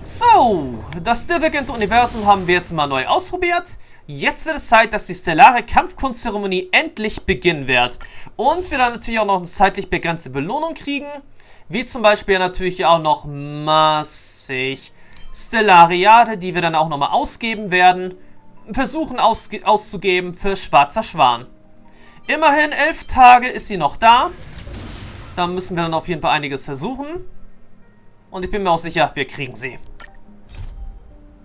So, das divergente Universum haben wir jetzt mal neu ausprobiert. Jetzt wird es Zeit, dass die Stellare Kampfkunstzeremonie endlich beginnen wird. Und wir dann natürlich auch noch eine zeitlich begrenzte Belohnung kriegen. Wie zum Beispiel natürlich auch noch massig Stellariade, die wir dann auch nochmal ausgeben werden. Versuchen auszugeben für Schwarzer Schwan. Immerhin 11 Tage ist sie noch da. Da müssen wir dann auf jeden Fall einiges versuchen. Und ich bin mir auch sicher, wir kriegen sie.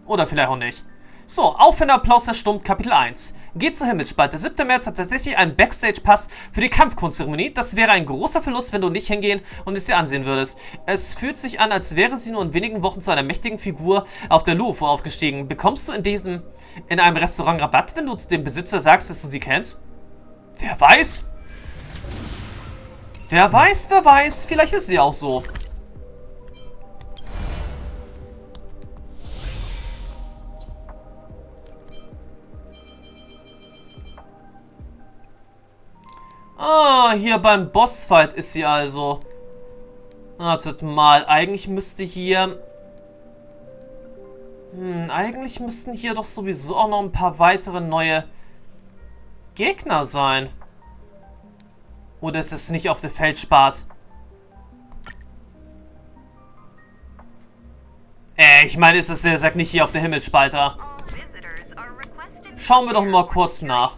Oder vielleicht auch nicht. So, Aufwender Applaus verstummt, Kapitel 1. Geht zur Himmelsspalte. 7. März hat tatsächlich einen Backstage-Pass für die Kampfkunstzeremonie. Das wäre ein großer Verlust, wenn du nicht hingehen und es dir ansehen würdest. Es fühlt sich an, als wäre sie nur in wenigen Wochen zu einer mächtigen Figur auf der Louvre aufgestiegen. Bekommst du in einem Restaurant Rabatt, wenn du dem Besitzer sagst, dass du sie kennst? Wer weiß? Wer weiß. Vielleicht ist sie auch so. Ah, hier beim Bossfight ist sie also. Wartet mal, eigentlich müsste hier... eigentlich müssten hier doch sowieso auch noch ein paar weitere neue Gegner sein. Oder ist es nicht auf der Feldspart? Ich meine, ist es, der sagt nicht hier auf der Himmelspalter. Schauen wir doch mal kurz nach.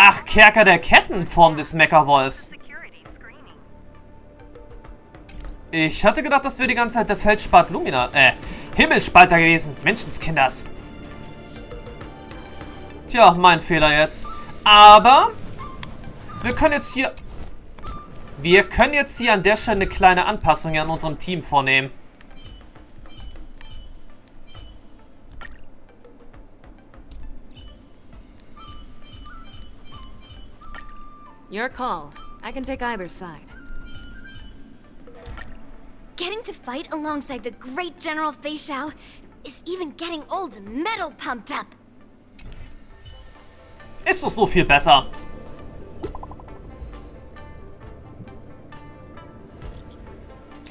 Ach, Kerker der Kettenform des Meckerwolfs. Ich hatte gedacht, das wäre die ganze Zeit der Feldspart Himmelspalter gewesen. Menschenskinders. Tja, mein Fehler jetzt. Aber wir können jetzt hier an der Stelle eine kleine Anpassung an unserem Team vornehmen. Your call. I can take either side. Getting to fight alongside the great General Fei Xiao is even getting old metal pumped up. Ist doch so viel besser.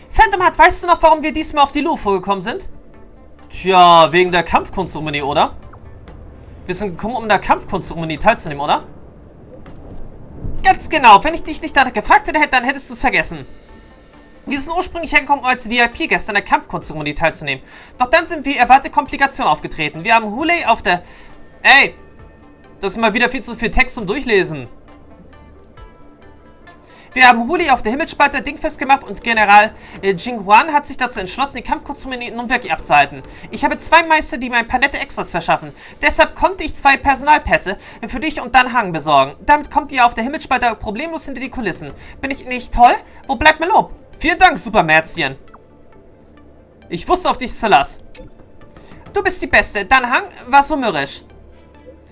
Phantom Heart, weißt du noch, warum wir diesmal auf die Louvre gekommen sind? Tja, wegen der Kampfkunstzeremonie, oder? Wir sind gekommen, um in der Kampfkunstzeremonie teilzunehmen, oder? Ganz genau. Wenn ich dich nicht danach gefragt hätte, dann hättest du es vergessen. Wir sind ursprünglich hergekommen, um als VIP-Gäste an der Kampfkunstzeremonie teilzunehmen. Doch dann sind wie erwartete Komplikationen aufgetreten. Wir haben Hulei auf der... Ey! Das ist mal wieder viel zu viel Text zum Durchlesen. Wir haben Hulei auf der Himmelsspalte dingfest gemacht und General Jinghuan hat sich dazu entschlossen, die Kampfkunstzeremonie nun wirklich abzuhalten. Ich habe 2 Meister, die mir ein paar nette Extras verschaffen. Deshalb konnte ich 2 Personalpässe für dich und Dan Hang besorgen. Damit kommt ihr auf der Himmelsspalte problemlos hinter die Kulissen. Bin ich nicht toll? Wo bleibt mein Lob? Vielen Dank, Supermärzchen. Ich wusste auf dich Verlass. Du bist die Beste. Dan Hang war so mürrisch.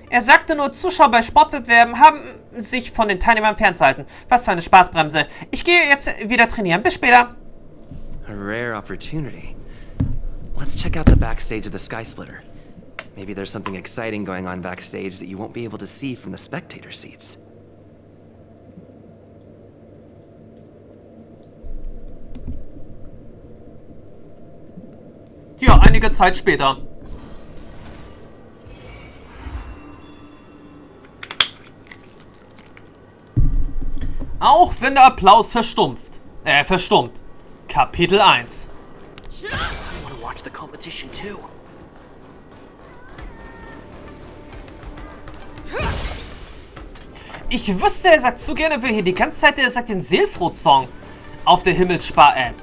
Er sagte nur, Zuschauer bei Sportwettbewerben haben sich von den Teilnehmern fernzuhalten. Was für eine Spaßbremse. Ich gehe jetzt wieder trainieren. Bis später. A rare opportunity. Let's check out the backstage of the Sky Splitter. Maybe there's something exciting going on backstage that you won't be able to see from the spectator seats. Ja, einige Zeit später. Auch wenn der Applaus verstummt. Kapitel 1. Ich wüsste, er sagt zu gerne, wer hier die ganze Zeit, der sagt den Seelfroht-Song auf dem Himmelsspalter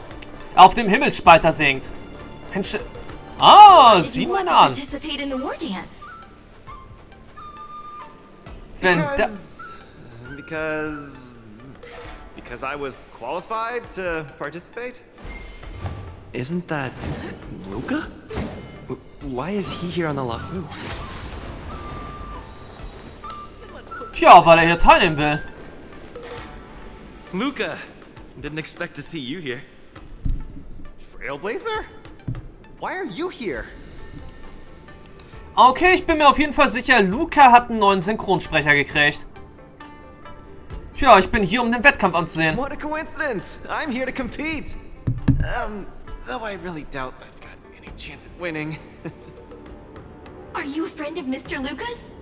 singt. Mensch. Ah, sieh mal an. Wenn da... Because I was qualified to participate? Isn't that Luca? Why is he here on the LeFou? Tja, weil er hier teilnehmen will. Luca! Didn't expect to see you here. Trailblazer? Why are you here? Okay, ich bin mir auf jeden Fall sicher, Luca hat einen neuen Synchronsprecher gekriegt. Tja, ich bin hier, um den Wettkampf anzusehen. What a coincidence! I'm here to compete! Though I really doubt I've got any chance at winning. Are you a friend of Mr. Lucas?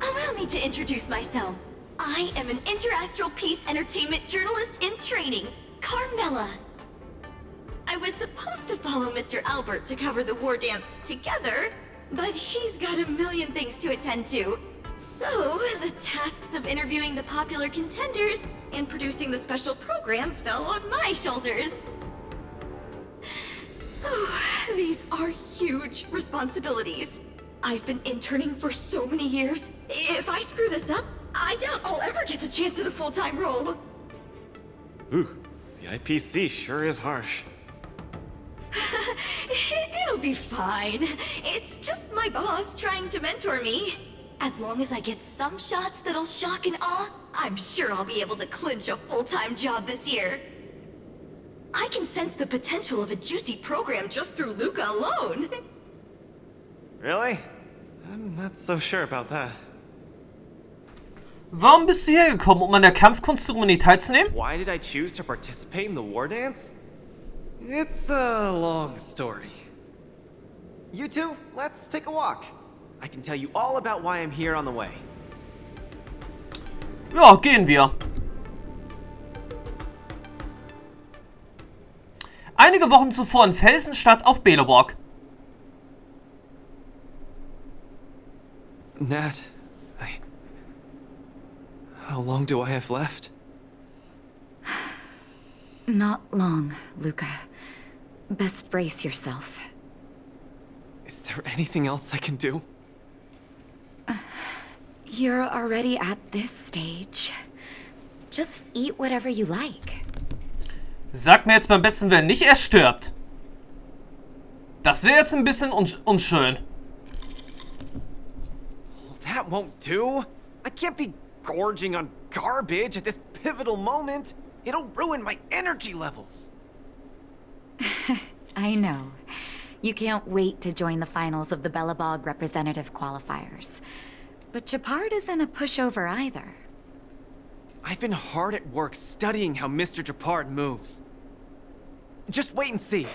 Allow me to introduce myself. I am an interastral peace entertainment journalist in training, Carmela. I was supposed to follow Mr. Albert to cover the war dance together, but he's got a million things to attend to. So, the tasks of interviewing the popular contenders and producing the special program fell on my shoulders. Oh, these are huge responsibilities. I've been interning for so many years. If I screw this up, I doubt I'll ever get the chance at a full-time role. Ooh, the IPC sure is harsh. It'll be fine. It's just my boss trying to mentor me. As long as I get some shots that'll shock and awe, I'm sure I'll be able to clinch a full-time job this year. I can sense the potential of a juicy program just through Luca alone. Really? I'm not so sure about that. Warum bist du hergekommen, um an der Kampfkunstzeremonie teilzunehmen? Why did I choose to participate in the war dance? It's a long story. You two, let's take a walk. I can tell you all about why I'm here on the way. Ja, gehen wir. Einige Wochen zuvor in Felsenstadt auf Beleborg. Nat, how long do I have left? Not long, Luca. Best brace yourself. Is there anything else I can do? You're already at this stage. Just eat whatever you like. Sag mir jetzt beim besten Willen nicht, er stirbt. Das wäre jetzt ein bisschen unschön. That won't do. I can't be gorging on garbage at this pivotal moment. It'll ruin my energy levels. I know. You can't wait to join the finals of the Belobog representative qualifiers. But Japard isn't a pushover either. I've been hard at work studying how Mr. Japard moves. Just wait and see.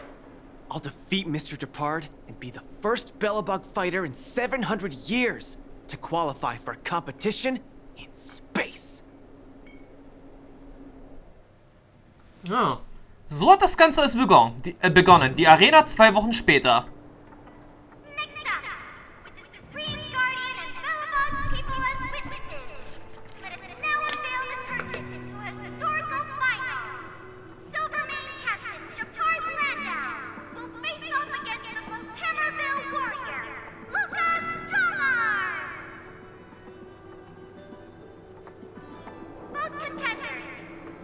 I'll defeat Mr. Japard and be the first Belobog fighter in 700 years to qualify for a competition in space. Ja. So hat das Ganze alles begonnen. Die Arena 2 Wochen später. Next up, with the Supreme Guardian and Belobog's people as witnesses, let us now unveil the tournament into a historical final. Silvermane Captain Japard Landau will face off against the Voltamerville warrior, Lucas Stromar. Both contenders,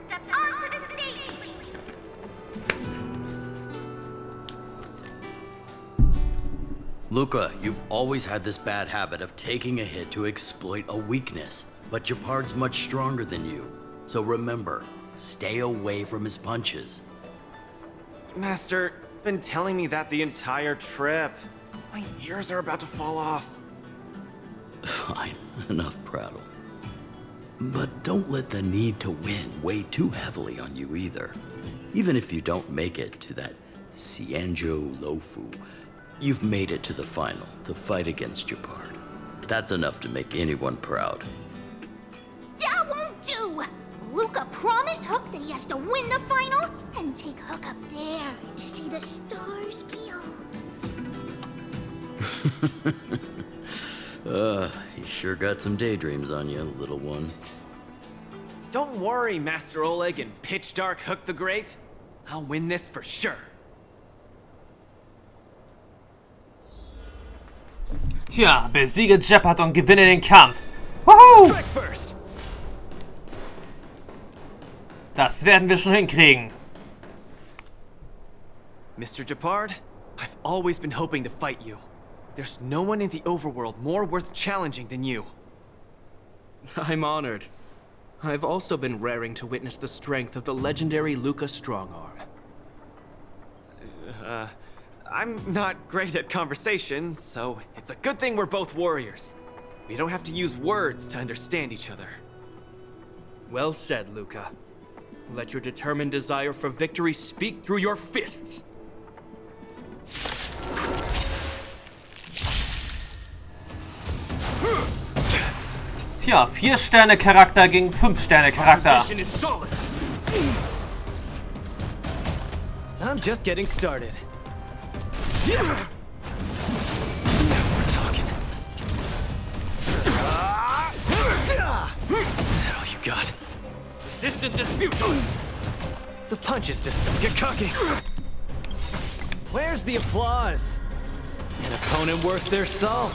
step onto the stage, please. Luca, you've always had this bad habit of taking a hit to exploit a weakness, but Japard's much stronger than you. So remember, stay away from his punches. Master, you've been telling me that the entire trip. My ears are about to fall off. Fine, enough prattle. But don't let the need to win weigh too heavily on you either. Even if you don't make it to that Xianzhou Lofu, you've made it to the final to fight against Japard. That's enough to make anyone proud. That won't do! Luca promised Hook that he has to win the final and take Hook up there to see the stars beyond. You sure got some daydreams on you, little one. Don't worry, Master Oleg and Pitch Dark Hook the Great. I'll win this for sure. Tja, besiege Japard und gewinne den Kampf. Woohoo! Strike first. Das werden wir schon hinkriegen. Mr. Japard, I've always been hoping to fight you. There's no one in the overworld more worth challenging than you. I'm honored. I've also been raring to witness the strength of the legendary Luca Strongarm. I'm not great at conversation, so it's a good thing we're both warriors. We don't have to use words to understand each other. Well said, Luca. Let your determined desire for victory speak through your fists. Tja, 4-Sterne-Charakter gegen 5-Sterne-Charakter. Position is solid. I'm just getting started. Now we're talking. Is that all you got? Resistance is futile. The punches just don't get cocky. Where's the applause? An opponent worth their salt.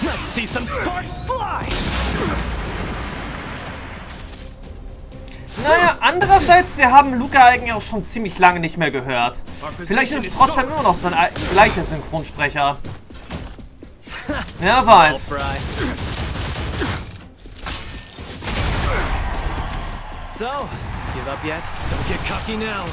Let's see some sparks fly! Naja, andererseits, wir haben Luca eigentlich auch schon ziemlich lange nicht mehr gehört. Vielleicht ist es trotzdem immer noch sein gleicher Synchronsprecher. Wer weiß. So, give up yet? Don't get cocky now.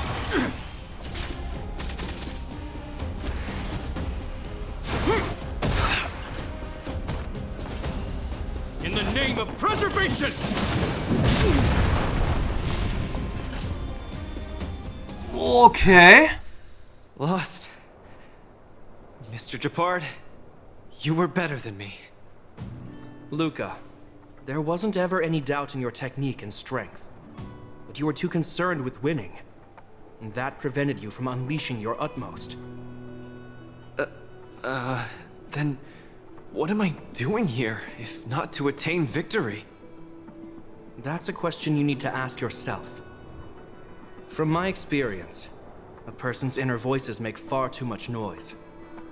In the name of preservation! Okay. Lost. Mr. Gepard, you were better than me. Luca, there wasn't ever any doubt in your technique and strength. But you were too concerned with winning. And that prevented you from unleashing your utmost. Then what am I doing here, if not to attain victory? That's a question you need to ask yourself. From my experience, a person's inner voices make far too much noise,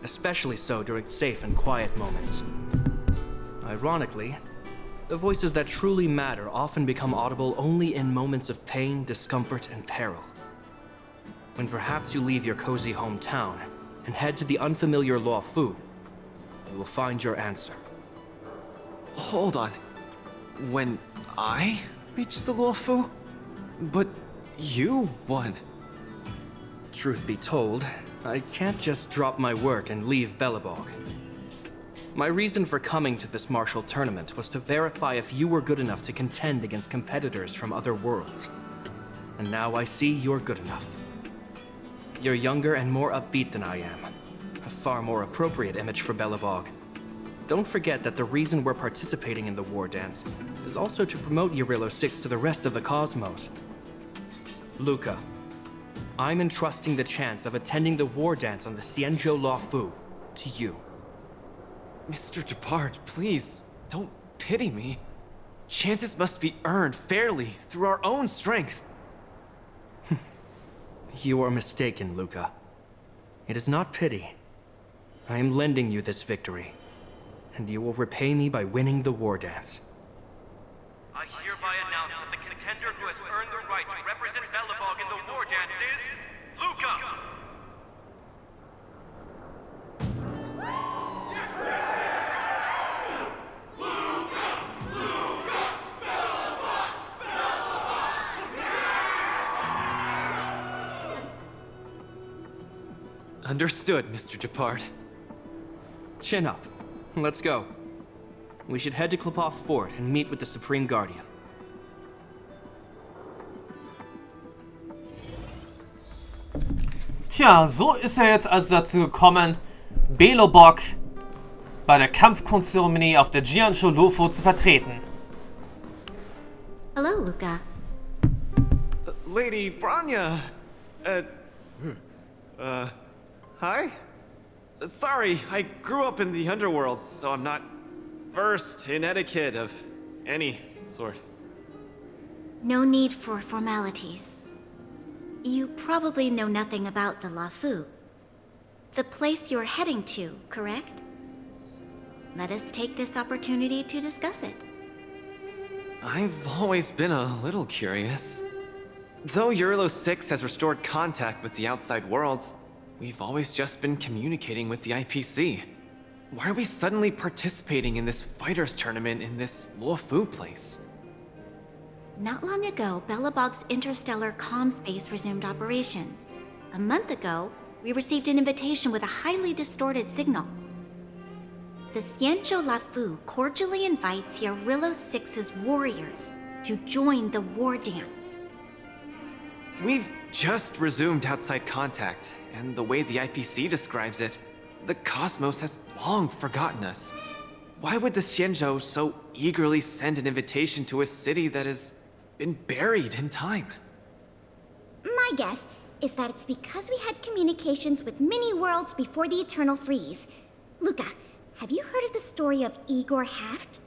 especially so during safe and quiet moments. Ironically, the voices that truly matter often become audible only in moments of pain, discomfort, and peril. When perhaps you leave your cozy hometown and head to the unfamiliar Luofu, you will find your answer. Hold on. When I reached the Luofu? But you won. Truth be told, I can't just drop my work and leave Belobog. My reason for coming to this martial tournament was to verify if you were good enough to contend against competitors from other worlds. And now I see you're good enough. You're younger and more upbeat than I am. A far more appropriate image for Belobog. Don't forget that the reason we're participating in the war dance is also to promote Eurilo 6 to the rest of the cosmos. Luca, I'm entrusting the chance of attending the war dance on the Xianzhou Luofu to you. Mr. Gepard, please, don't pity me. Chances must be earned fairly through our own strength. You are mistaken, Luca. It is not pity. I am lending you this victory, and you will repay me by winning the war dance. I hereby announce that the contender who has earned the right to represent Belobog in the war dance is Luca! Understood, Mr. Gepard. Chin up. Let's go. We should head to Klopov Fort and meet with the Supreme Guardian. Tja, so ist er jetzt also dazu gekommen, Belobog bei der Kampfkunstzeremonie auf der Xianzhou Luofu zu vertreten. Hello, Luca. Lady Branya! Hi? Sorry, I grew up in the underworld, so I'm not versed in etiquette of any sort. No need for formalities. You probably know nothing about the Luofu. The place you're heading to, correct? Let us take this opportunity to discuss it. I've always been a little curious. Though Eurilo 6 has restored contact with the outside worlds, we've always just been communicating with the IPC. Why are we suddenly participating in this fighters tournament in this Luofu place? Not long ago, Belobog's interstellar comm space resumed operations. A month ago, we received an invitation with a highly distorted signal. the Xianzhou Lafu cordially invites Yarillo Six's warriors to join the war dance. We've just resumed outside contact, and the way the IPC describes it, the cosmos has long forgotten us. Why would the Xianzhou so eagerly send an invitation to a city that has been buried in time? My guess is that it's because we had communications with many worlds before the Eternal Freeze. Luca, have you heard of the story of Igor Haft?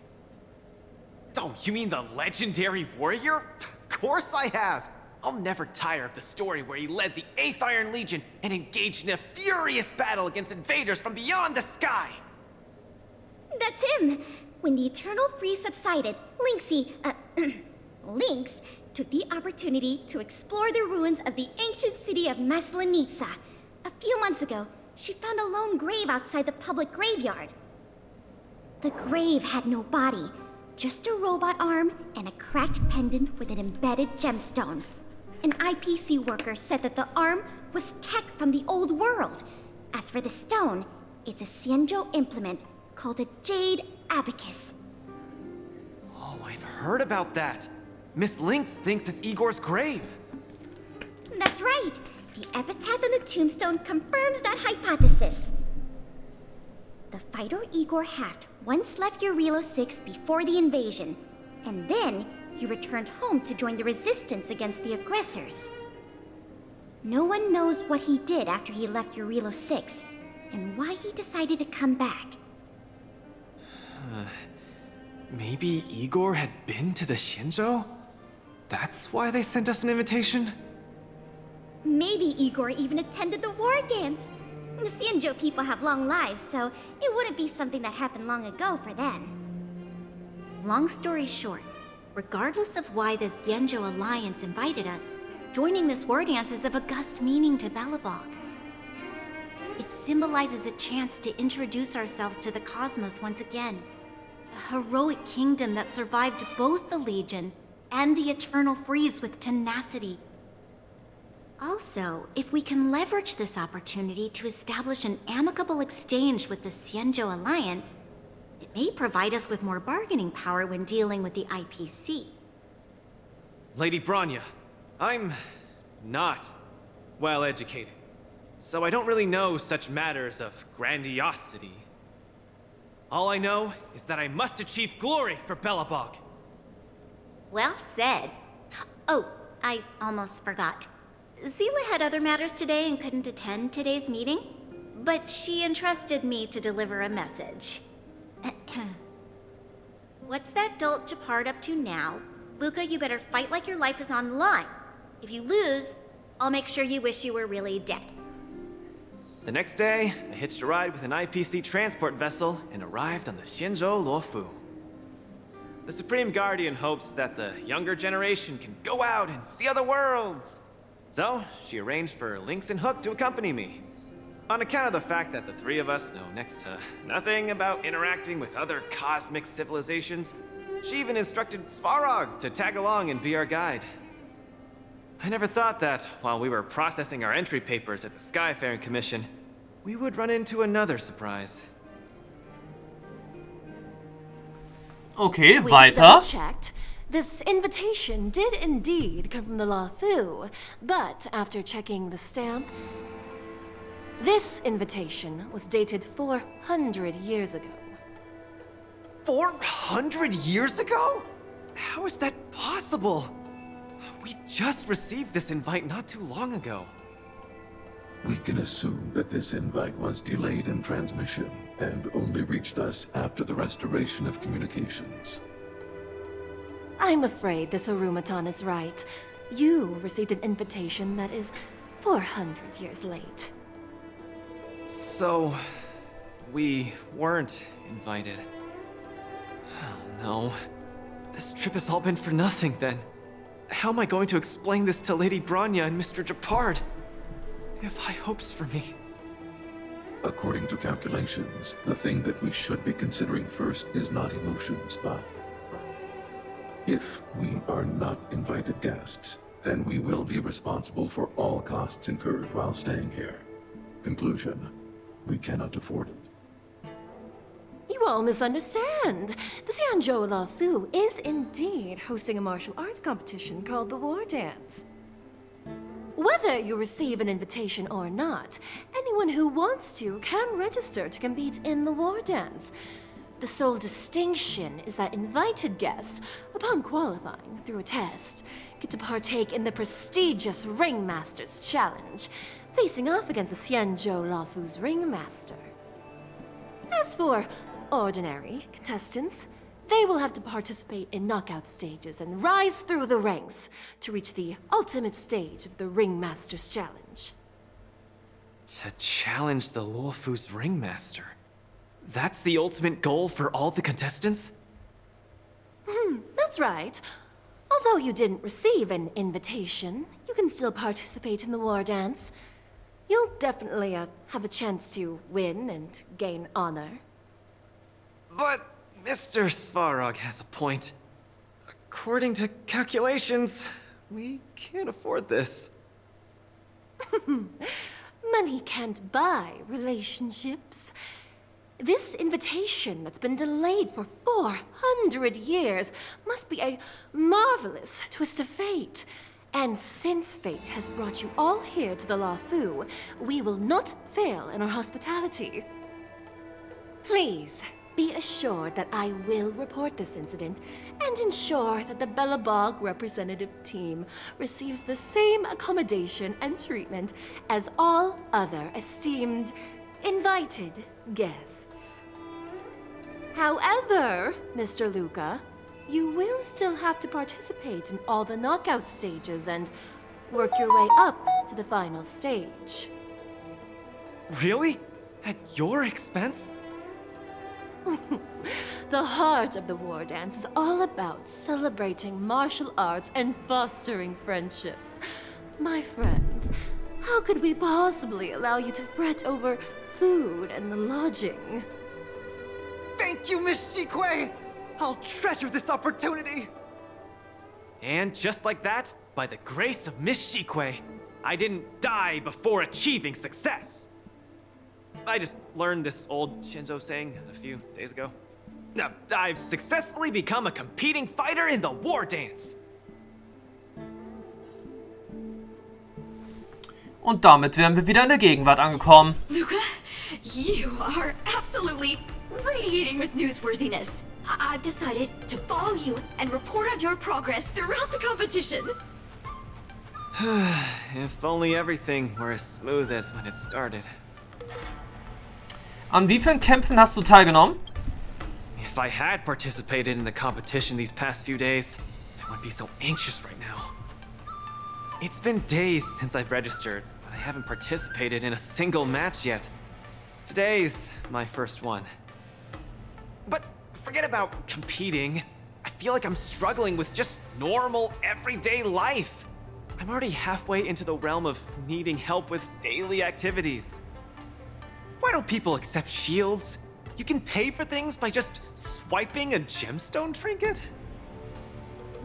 Oh, you mean the legendary warrior? Of course I have! I'll never tire of the story where he led the 8th Iron Legion and engaged in a furious battle against invaders from beyond the sky! That's him! When the Eternal Freeze subsided, Lynx took the opportunity to explore the ruins of the ancient city of Maslenitsa. A few months ago, she found a lone grave outside the public graveyard. The grave had no body, just a robot arm and a cracked pendant with an embedded gemstone. An IPC worker said that the arm was tech from the old world. As for the stone, it's a Xianzhou implement called a jade abacus. Oh, I've heard about that. Miss Lynx thinks it's Igor's grave. That's right. The epitaph on the tombstone confirms that hypothesis. The fighter Igor Haft once left Yarillo 6 before the invasion, and then he returned home to join the resistance against the aggressors. No one knows what he did after he left Yarillo 6, and why he decided to come back. Maybe Igor had been to the Xianzhou? That's why they sent us an invitation? Maybe Igor even attended the war dance. The Xianzhou people have long lives, so it wouldn't be something that happened long ago for them. Long story short, regardless of why the Xianzhou Alliance invited us, joining this war dance is of august meaning to Belobog. It symbolizes a chance to introduce ourselves to the cosmos once again. A heroic kingdom that survived both the Legion and the Eternal Freeze with tenacity. Also, if we can leverage this opportunity to establish an amicable exchange with the Xianzhou Alliance, it may provide us with more bargaining power when dealing with the IPC. Lady Bronya, I'm not well educated, so I don't really know such matters of grandiosity. All I know is that I must achieve glory for Belobog. Well said. Oh, I almost forgot. Zila had other matters today and couldn't attend today's meeting, but she entrusted me to deliver a message. What's that dolt Japard up to now? Luca, you better fight like your life is on the line. If you lose, I'll make sure you wish you were really dead. The next day, I hitched a ride with an IPC transport vessel and arrived on the Xianzhou Luofu. The Supreme Guardian hopes that the younger generation can go out and see other worlds. So, she arranged for Lynx and Hook to accompany me. On account of the fact that the three of us know next to nothing about interacting with other cosmic civilizations, she even instructed Svarog to tag along and be our guide. I never thought that, while we were processing our entry papers at the Skyfaring Commission, we would run into another surprise. Okay, We weiter. double-checked. This invitation did indeed come from the Lafu, but after checking the stamp, this invitation was dated 400 years ago. 400 years ago? How is that possible? We just received this invite not too long ago. We can assume that this invite was delayed in transmission and only reached us after the restoration of communications. I'm afraid this Arumaton is right. You received an invitation that is 400 years late. So, we weren't invited. Oh no. This trip has all been for nothing then. How am I going to explain this to Lady Bronya and Mr. Japard? They have high hopes for me. According to calculations, the thing that we should be considering first is not emotions, but if we are not invited guests, then we will be responsible for all costs incurred while staying here. Conclusion, we cannot afford it. You you all misunderstand. The Xianzhou Lafu is indeed hosting a martial arts competition called the War Dance. Whether you receive an invitation or not, anyone who wants to can register to compete in the War Dance. The sole distinction is that invited guests, upon qualifying through a test, get to partake in the prestigious Ringmaster's Challenge, facing off against the Xianzhou Lafu's Ringmaster. As for ordinary contestants, they will have to participate in knockout stages and rise through the ranks to reach the ultimate stage of the Ringmaster's Challenge. To challenge the Luofu's Ringmaster. That's the ultimate goal for all the contestants? That's right. Although you didn't receive an invitation, you can still participate in the War Dance. You'll definitely have a chance to win and gain honor. But Mr. Svarog has a point. According to calculations, we can't afford this. Money can't buy relationships. This invitation that's been delayed for 400 years must be a marvelous twist of fate. And since fate has brought you all here to the Lafu, we will not fail in our hospitality. Please, be assured that I will report this incident and ensure that the Belobog representative team receives the same accommodation and treatment as all other esteemed, invited guests. However, Mr. Luca, you will still have to participate in all the knockout stages and work your way up to the final stage. Really? At your expense? The heart of the War Dance is all about celebrating martial arts and fostering friendships. My friends, how could we possibly allow you to fret over food and lodging? Thank you, Miss Shikue! I'll treasure this opportunity! And just like that, by the grace of Miss Shikue, I didn't die before achieving success! I just learned this old Xianzhou saying a few days ago. Now, I've successfully become a competing fighter in the War Dance! Und damit wären wir wieder in der Gegenwart angekommen. Luca, you are absolutely radiating with newsworthiness. I've decided to follow you and report on your progress throughout the competition. If only everything were as smooth as when it started. An wie vielen Kämpfen hast du teilgenommen? If I had participated in the competition these past few days, I wouldn't be so anxious right now. It's been days since I've registered, but I haven't participated in a single match yet. Today's my first one. But forget about competing. I feel like I'm struggling with just normal, everyday life. I'm already halfway into the realm of needing help with daily activities. Why don't people accept shields? You can pay for things by just swiping a gemstone trinket?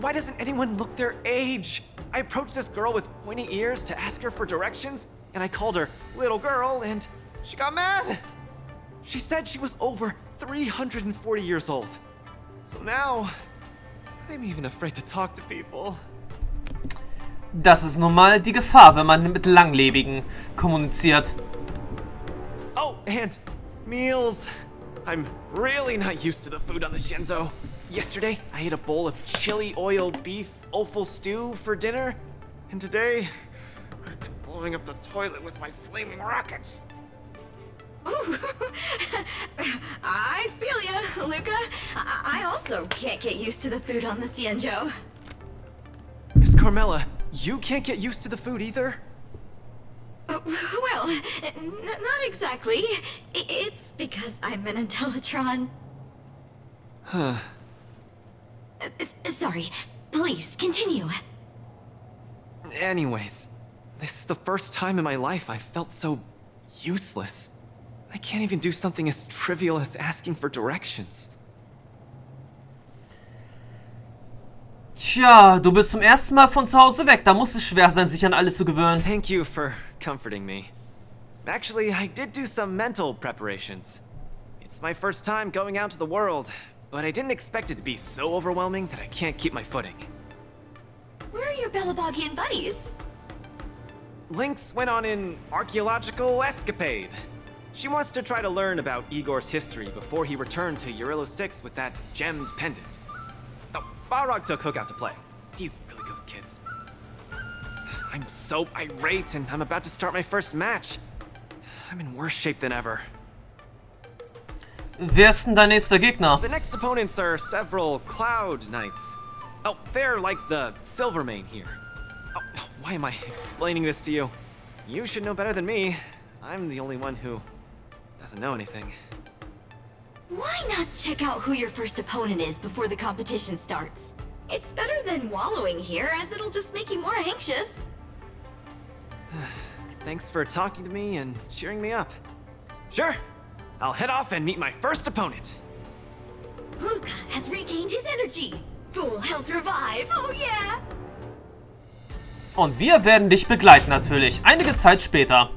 Why doesn't anyone look their age? I approached this girl with pointy ears to ask her for directions, and I called her little girl, and she got mad. She said she was over 340 years old. So now, I'm even afraid to talk to people. Das ist nun mal die Gefahr, wenn man mit Langlebigen kommuniziert. Oh, and meals. I'm really not used to the food on the Xianzhou. Yesterday, I ate a bowl of chili oil beef offal stew for dinner, and today, I've been blowing up the toilet with my flaming rockets. Ooh. I feel ya, Luca. I also can't get used to the food on the Xianzhou. Miss Carmela, you can't get used to the food either? Well, not exactly. It's because I'm an Intellitron. Huh. Sorry. Please, continue. Anyways, this is the first time in my life I've felt so useless. I can't even do something as trivial as asking for directions. Tja, du bist zum ersten Mal von zu Hause weg. Da muss es schwer sein, sich an alles zu gewöhnen. Thank you for comforting me. Actually, I did do some mental preparations. It's my first time going out to the world, but I didn't expect it to be so overwhelming that I can't keep my footing. Where are your Belabogian buddies? Lynx went on an archaeological escapade. She wants to try to learn about Igor's history before he returned to Urilla 6 with that gemmed pendant. Oh, Svarog took Hook out to play. He's really good with kids. I'm so irate and I'm about to start my first match. I'm in worse shape than ever. Wer ist denn dein nächster Gegner? The next opponents are several Cloud Knights. Oh, they're like the Silvermane here. Oh, why am I explaining this to you? You should know better than me. I'm the only one who doesn't know anything. Why not check out who your first opponent is before the competition starts? It's better than wallowing here, as it'll just make you more anxious. Thanks for talking to me and cheering me up. Sure, I'll head off and meet my first opponent. Luca has regained his energy. Full health revive, oh yeah! Und wir werden dich begleiten natürlich, einige Zeit später.